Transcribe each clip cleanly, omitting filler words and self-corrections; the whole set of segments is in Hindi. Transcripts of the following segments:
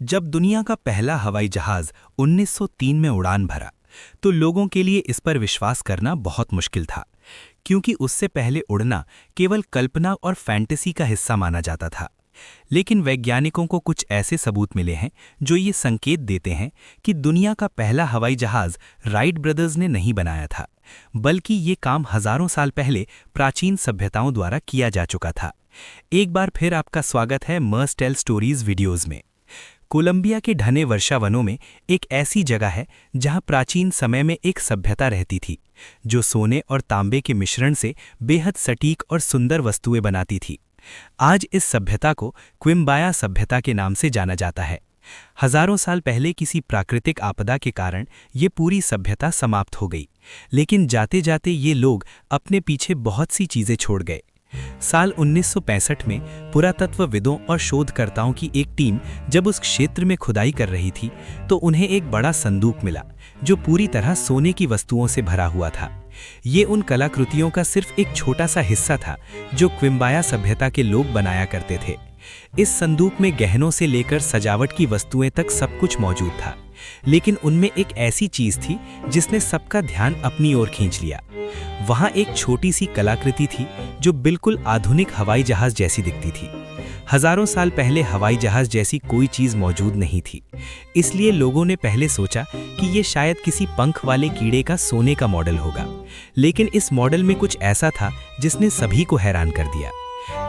जब दुनिया का पहला हवाई जहाज 1903 में उड़ान भरा तो लोगों के लिए इस पर विश्वास करना बहुत मुश्किल था, क्योंकि उससे पहले उड़ना केवल कल्पना और फैंटेसी का हिस्सा माना जाता था। लेकिन वैज्ञानिकों को कुछ ऐसे सबूत मिले हैं जो ये संकेत देते हैं कि दुनिया का पहला हवाई जहाज राइट ब्रदर्स ने नहीं बनाया था, बल्कि ये काम हजारों साल पहले प्राचीन सभ्यताओं द्वारा किया जा चुका था। एक बार फिर आपका स्वागत है मर्स टेल स्टोरीज वीडियोज़ में। कोलंबिया के घने वर्षा वनों में एक ऐसी जगह है जहां प्राचीन समय में एक सभ्यता रहती थी जो सोने और तांबे के मिश्रण से बेहद सटीक और सुंदर वस्तुएं बनाती थी। आज इस सभ्यता को क्विम्बाया सभ्यता के नाम से जाना जाता है। हजारों साल पहले किसी प्राकृतिक आपदा के कारण ये पूरी सभ्यता समाप्त हो गई, लेकिन जाते जाते ये लोग अपने पीछे बहुत सी चीजें छोड़ गए। साल 1965 में पुरातत्वविदों और शोधकर्ताओं की एक टीम जब उस क्षेत्र में खुदाई कर रही थी तो उन्हें एक बड़ा संदूक मिला जो पूरी तरह सोने की वस्तुओं से भरा हुआ था। ये उन कलाकृतियों का सिर्फ एक छोटा सा हिस्सा था जो क्विम्बाया सभ्यता के लोग बनाया करते थे। इस संदूक में गहनों से लेकर सजावट की वस्तुएं तक सब कुछ मौजूद था, लेकिन उनमें एक ऐसी चीज थी जिसने सबका ध्यान अपनी ओर खींच लिया। वहां एक छोटी सी कलाकृति थी जो बिल्कुल आधुनिक हवाई जहाज जैसी दिखती थी। हजारों साल पहले हवाई जहाज जैसी कोई चीज मौजूद नहीं थी, इसलिए लोगों ने पहले सोचा कि ये शायद किसी पंख वाले कीड़े का सोने का मॉडल होगा। लेकिन इस मॉडल में कुछ ऐसा था जिसने सभी को हैरान कर दिया।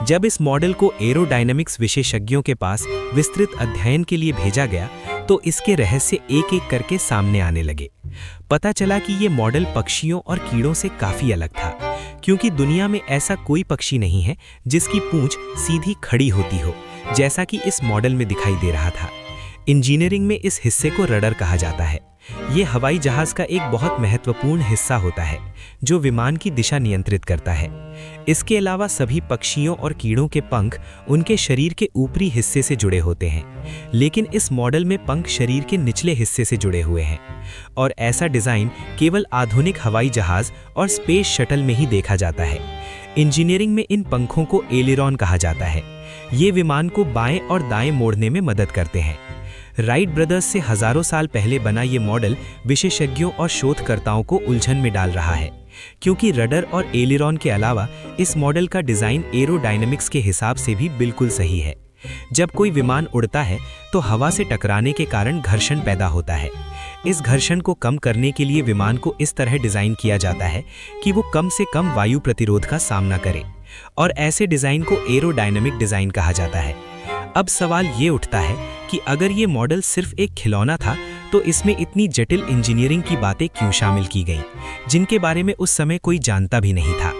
जब इस मॉडल को एरोडायनामिक्स विशेषज्ञों के पास विस्तृत अध्ययन के लिए भेजा गया तो इसके रहस्य एक एक करके सामने आने लगे। पता चला कि ये मॉडल पक्षियों और कीड़ों से काफी अलग था, क्योंकि दुनिया में ऐसा कोई पक्षी नहीं है जिसकी पूंछ सीधी खड़ी होती हो, जैसा कि इस मॉडल में दिखाई दे रहा था। इंजीनियरिंग में इस हिस्से को रडर कहा जाता है। ये हवाई जहाज का एक बहुत महत्वपूर्ण हिस्सा होता है जो विमान की दिशा नियंत्रित करता है। इसके अलावा सभी पक्षियों और कीड़ों के पंख उनके शरीर के ऊपरी हिस्से से जुड़े होते हैं, लेकिन इस मॉडल में पंख शरीर के निचले हिस्से से जुड़े हुए हैं। और ऐसा डिजाइन केवल आधुनिक हवाई जहाज और स्पेस शटल में ही देखा जाता है। इंजीनियरिंग में इन पंखों को एलेरॉन कहा जाता है। ये विमान को बाएं और दाएं मोड़ने में मदद करते हैं। राइट ब्रदर्स से हजारों साल पहले बना ये मॉडल विशेषज्ञों और शोधकर्ताओं को उलझन में डाल रहा है, क्योंकि रडर और एलेरॉन के अलावा इस मॉडल का डिजाइन एरोडायनामिक्स के हिसाब से भी बिल्कुल सही है। जब कोई विमान उड़ता है तो हवा से टकराने के कारण घर्षण पैदा होता है। इस घर्षण को कम करने के लिए विमान को इस तरह डिजाइन किया जाता है कि वो कम से कम वायु प्रतिरोध का सामना करे, और ऐसे डिजाइन को एरोडायनामिक डिजाइन कहा जाता है। अब सवाल ये उठता है कि अगर ये मॉडल सिर्फ एक खिलौना था तो इसमें इतनी जटिल इंजीनियरिंग की बातें क्यों शामिल की गईं, जिनके बारे में उस समय कोई जानता भी नहीं था।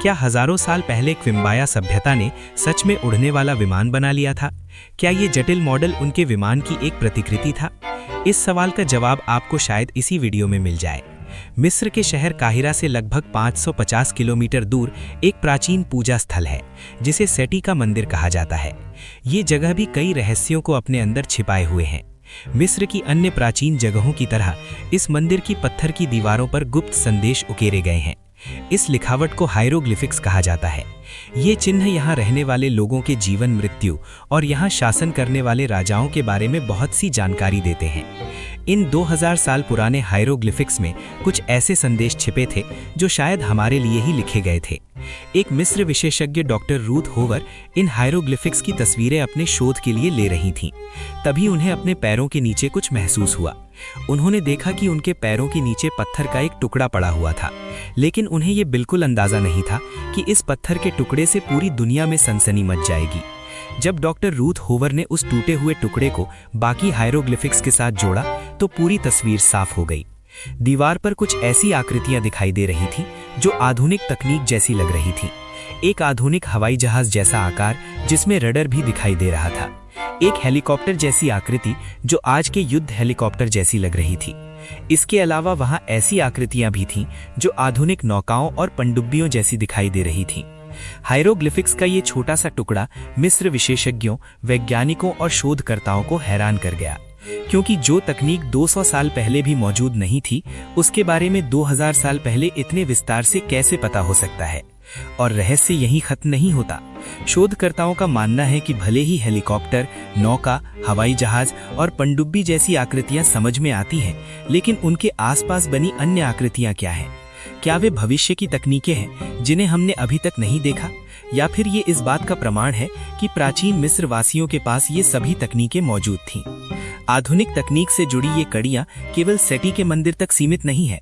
क्या हजारों साल पहले क्विम्बाया सभ्यता ने सच में उड़ने वाला विमान बना लिया था? क्या ये जटिल मॉडल उनके विमान की एक प्रतिकृति था? इस सवाल का जवाब आपको शायद इसी वीडियो में मिल जाए। मिस्र के शहर काहिरा से लगभग 550 किलोमीटर दूर एक प्राचीन पूजा स्थल है जिसे सेटी का मंदिर कहा जाता है। ये जगह भी कई रहस्यों को अपने अंदर छिपाए हुए हैं। मिस्र की अन्य प्राचीन जगहों की तरह इस मंदिर की पत्थर की दीवारों पर गुप्त संदेश उकेरे गए हैं। इस लिखावट को हायरोग्लिफिक्स कहा जाता है। ये चिन्ह यहाँ रहने वाले लोगों के जीवन मृत्यु और यहाँ शासन करने वाले राजाओं के बारे में बहुत सी जानकारी देते हैं। इन 2000 साल पुराने हायरोग्लिफिक्स में कुछ ऐसे संदेश छिपे थे जो शायद हमारे लिए ही लिखे गए थे। एक मिस्र विशेषज्ञ डॉक्टर रूथ होवर इन हायरोग्लिफिक्स की तस्वीरें अपने शोध के लिए ले रही थीं। तभी उन्हें अपने पैरों के नीचे कुछ महसूस हुआ। उन्होंने देखा कि उनके पैरों के नीचे पत्थर का एक टुकड़ा पड़ा हुआ था, लेकिन उन्हें ये बिल्कुल अंदाजा नहीं था कि इस पत्थर के टुकड़े से पूरी दुनिया में सनसनी मच जाएगी। जब डॉक्टर रूथ होवर ने उस टूटे हुए टुकड़े को बाकी हायरोग्लिफिक्स के साथ जोड़ा तो पूरी तस्वीर साफ हो गई। दीवार पर कुछ ऐसी आकृतियां दिखाई दे रही थीं जो आधुनिक तकनीक जैसी लग रही थीं। एक आधुनिक हवाई जहाज जैसा आकार जिसमें रडर भी दिखाई दे रहा था। एक हेलीकॉप्टर जैसी आकृति जो आज के युद्ध हेलीकॉप्टर जैसी लग रही थी। इसके अलावा वहां ऐसी आकृतियां भी थीं जो आधुनिक नौकाओं और पनडुब्बियों जैसी दिखाई दे रही थीं। हायरोग्लिफिक्स का ये छोटा सा टुकड़ा मिस्र विशेषज्ञों, वैज्ञानिकों और शोधकर्ताओं को हैरान कर गया, क्योंकि जो तकनीक 200 साल पहले भी मौजूद नहीं थी उसके बारे में 2000 साल पहले इतने विस्तार से कैसे पता हो सकता है। और रहस्य यहीं खत्म नहीं होता। शोधकर्ताओं का मानना है कि भले ही हेलीकॉप्टर, नौका, हवाई जहाज और पनडुब्बी जैसी आकृतियां समझ में आती हैं, लेकिन उनके आसपास बनी अन्य आकृतियां क्या हैं? क्या वे भविष्य की तकनीकें हैं जिन्हें हमने अभी तक नहीं देखा, या फिर ये इस बात का प्रमाण है कि प्राचीन मिस्र वासियों के पास ये सभी तकनीकें मौजूद थीं? आधुनिक तकनीक से जुड़ी ये कड़ियां केवल सेटी के मंदिर तक सीमित नहीं है।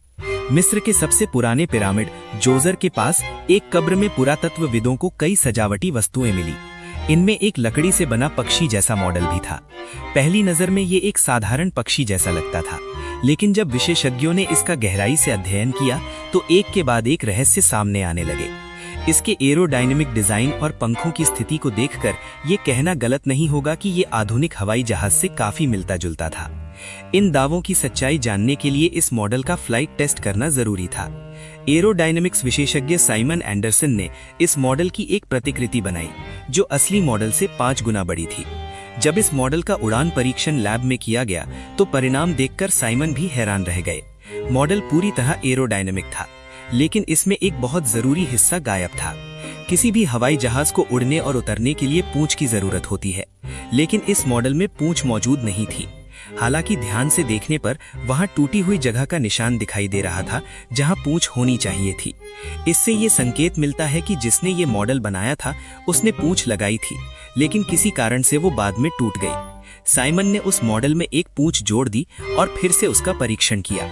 मिस्र के सबसे पुराने पिरामिड जोजर के पास एक कब्र में पुरातत्वविदों को कई सजावटी वस्तुएं मिली। इनमें एक लकड़ी से बना पक्षी जैसा मॉडल भी था। पहली नजर में ये एक साधारण पक्षी जैसा लगता था, लेकिन जब विशेषज्ञों ने इसका गहराई से अध्ययन किया तो एक के बाद एक रहस्य सामने आने लगे। इसके एरोडायनेमिक डिजाइन और पंखों की स्थिति को देखकर ये कहना गलत नहीं होगा कि ये आधुनिक हवाई जहाज से काफी मिलता जुलता था। इन दावों की सच्चाई जानने के लिए इस मॉडल का फ्लाइट टेस्ट करना जरूरी था। एरोडायनेमिक्स विशेषज्ञ साइमन एंडरसन ने इस मॉडल की एक प्रतिकृति बनाई जो असली मॉडल से 5 गुना बड़ी थी। जब इस मॉडल का उड़ान परीक्षण लैब में किया गया तो परिणाम देखकर साइमन भी हैरान रह गए। मॉडल पूरी तरह एरोडायनेमिक था, लेकिन इसमें एक बहुत जरूरी हिस्सा गायब था। किसी भी हवाई जहाज को उड़ने और उतरने के लिए पूंछ की जरूरत होती है, लेकिन इस मॉडल में पूंछ मौजूद नहीं थी। हालांकि ध्यान से देखने पर वहां टूटी हुई जगह का निशान दिखाई दे रहा था जहां पूंछ होनी चाहिए थी। इससे ये संकेत मिलता है कि जिसने ये मॉडल बनाया था उसने पूंछ लगाई थी, लेकिन किसी कारण से वो बाद में टूट गई। साइमन ने उस मॉडल में एक पूंछ जोड़ दी और फिर से उसका परीक्षण किया।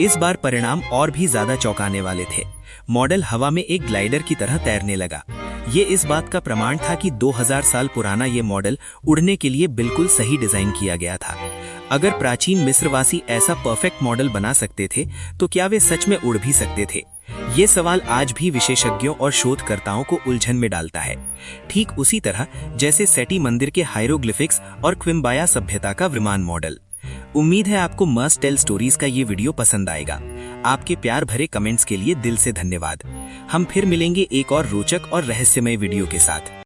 इस बार परिणाम और भी ज्यादा चौंकाने वाले थे। मॉडल हवा में एक ग्लाइडर की तरह तैरने लगा। ये इस बात का प्रमाण था कि 2000 साल पुराना ये मॉडल उड़ने के लिए बिल्कुल सही डिजाइन किया गया था। अगर प्राचीन मिस्रवासी ऐसा परफेक्ट मॉडल बना सकते थे तो क्या वे सच में उड़ भी सकते थे? ये सवाल आज भी विशेषज्ञों और शोधकर्ताओं को उलझन में डालता है, ठीक उसी तरह जैसे सेटी मंदिर के हायरोग्लिफिक्स और क्विम्बाया सभ्यता का विमान मॉडल। उम्मीद है आपको मस्ट टेल स्टोरीज का ये वीडियो पसंद आएगा। आपके प्यार भरे कमेंट्स के लिए दिल से धन्यवाद। हम फिर मिलेंगे एक और रोचक और रहस्यमय वीडियो के साथ।